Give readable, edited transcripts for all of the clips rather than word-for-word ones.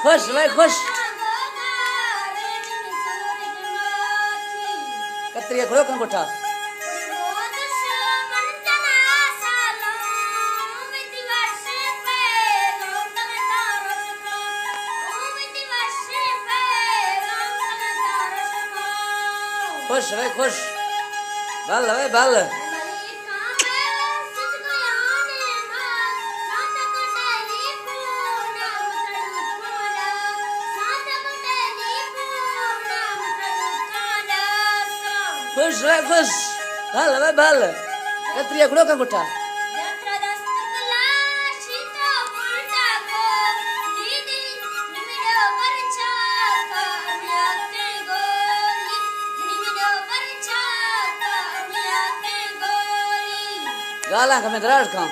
खुश भाई खुश कतरिया खड़ो कंगोठा खुश भाई खुश बल भाई बल खुश भाई खुश बल भाई बल कतरिया खड़ो कंगोठा गाला का मैं दराज खाऊं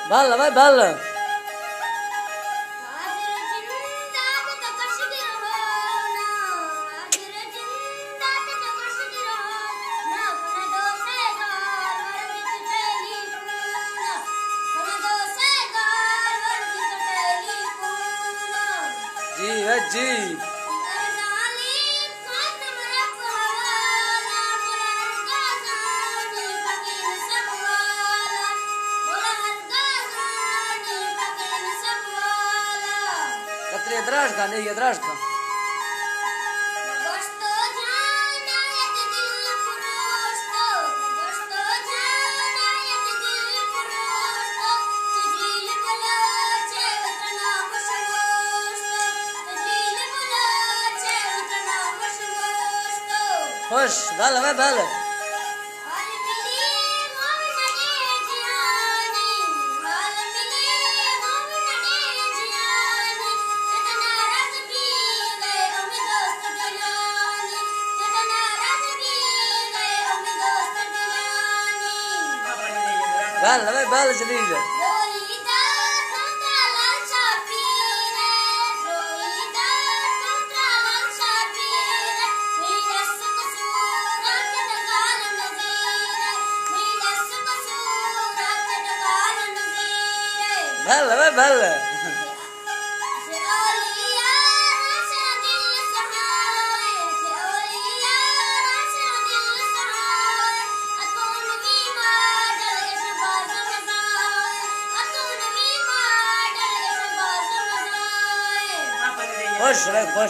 बल भाई बल जी भाई जी कतरे दराज का नहीं दराज का खुश बल भाई बल बल भाई बल चली जा बल भाई बल खुश भाई खुश